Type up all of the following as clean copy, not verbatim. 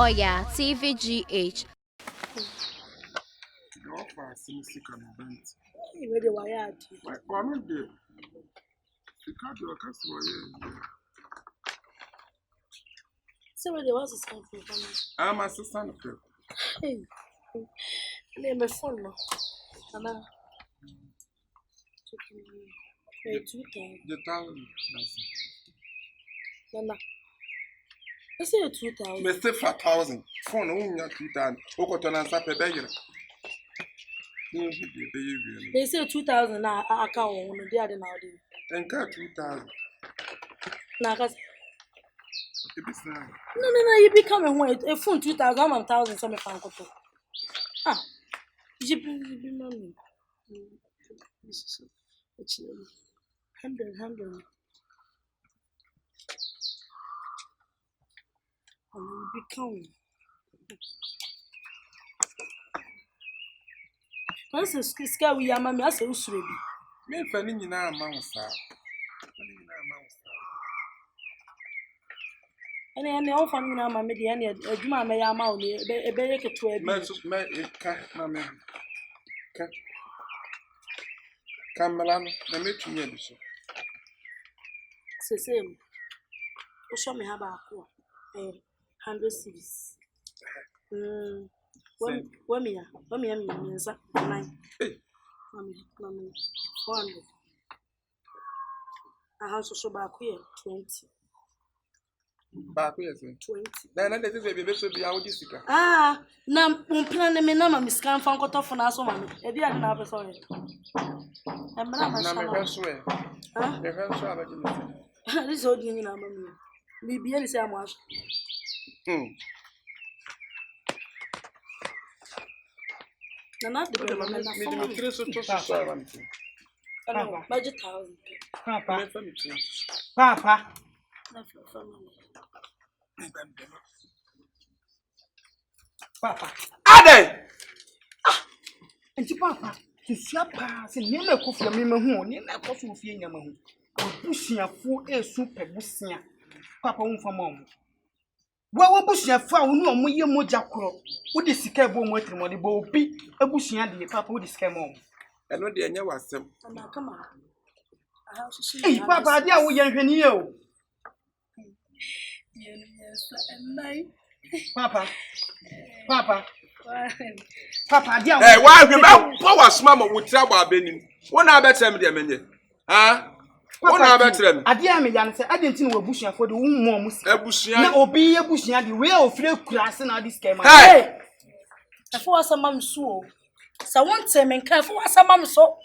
Oya TVGH. Ready wired. One day. The card your customer. So where was this come from? I'm assistant. Hey, name a phone no. Ana. Hey, 2,000. The town. Nana. I say 2,000. Me say 4,000. Phone no 2,000. Okoto na nsa pe be They say 2,000 na account on the other now. Enka 2,000. Na cause no, you be coming when a phone 2,000, 1,000 some fan koto. Ah. You be money. This is 100. You be coming. Once a scare we are mammy, I say, Usrebi. Me fanning in our mouse. Any old family now, my median, a Juma may am out, a berry to a Mamma. Come, Milan, the matron, yes. Same. Show me how about 100 cities. When me, 9. Mammy, 400. I have to show back here 20. Back here, 20. Then I let it be better be our district. Ah, now, plan me, no, Miss Can Funk off on us, mammy. A dear, and I'm sorry. And Madame, swear. This is all you know, mammy. Maybe any say much. Not the budget 1,000. Papa. Papa. Ade! Enti papa, sua pa, se neme kofia me hu, ni na koso fie nyama hu. Busuafo esu pebusia. Papa wo mfa ma mo. Wo busuafo a wo nu omo ye moja koro. Wo de sika ebo mo atrimo de bo obi abusua de papa wo de sika ma mo. Eno de enya wasem. Come on. Eh papa de a wo ye hwani ye o. Yes, Papa. Papa de a Eh wa hwe ba po wasoma ma wo tira ba benim. Wo na abetrem de menye. Ah? Wo na abetrem. Ade a me yan se adenti no wabusuafo de wo mo mo sika. Abusua. Na obi abusua de we ofire kurase na de sika ma. Hey! Afo asama mso o. Sa won temen kan afo asama mso.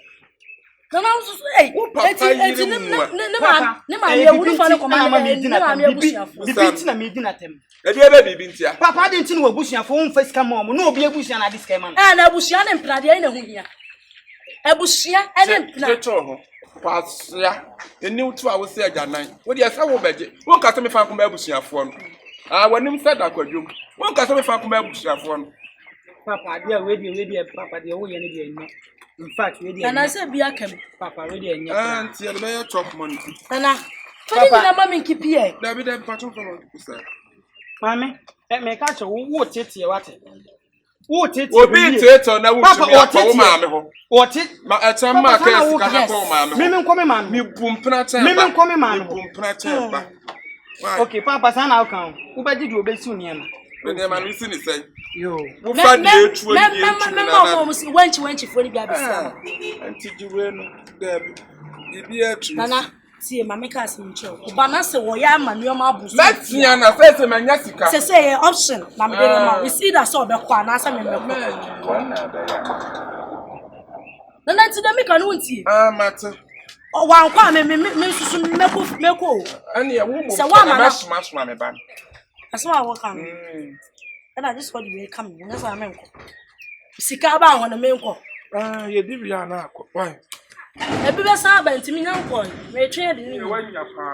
Nana so hey, enti ne ma ye wuru fa ne komanda ne ma me abusuafo. Bibi na me di na tem. E bi ebe bibi ntia. Papa adenti no wabusuafo wo mfa sika ma mo na obi abusua na de sika ma. Na abusua ne mprade ai na hu hia. Abusua ene mpna. Jeto ho. Kwasia. Eni utu a wo se ajanan. Wo de asa wo beje. Wo nka se me fa ko ma abusuafo no. Ah wanim se da kwadwom. Wo nka se me fa ko ma abusuafo no. Papa dia we dia papa dia wo ye ne dia nya. In fact we dia. Nana se bia kam. Papa we dia nya. Auntie, be your chop money. Nana. Fadi na mama nkipi e. Da bi dem patron for sir. Mami, me ka che wo tete wate. Wo tete. Obi tete na wo tumi akọ wo maame ho. Wo tete. Ma etem ma ka sika na ko maame ho. Mimi nko me maame. Mi bumpna chen. Mimi nko me maame. Mi bumpna chen ba. Okay, papa sana o kan. Wo be di obesi oni ema. Ne ma no si ni say. Yo. Wo fa di etu ani etu na. Mama mo wenchi fo ni bia besa. Anti jiwe no da bi etu. Nana, tie mama ka asim cho. Oba na se wo ya amanu ma abusu. Metia na say manya sika. Say option na me dey ma. We see that so be kwa na asa me be kwa. Nana ti dem ka no nti. Ah mate. O wan kwa me susu meko. Ani e wo mo. Se wa ma ma me ban. Aso wa wo kan. And I just got the way coming. That's why I'm in. Sikaba on the main call. Ah, you did ya na. Why? A bit of Sabbath to me, young boy. May trade in when you are.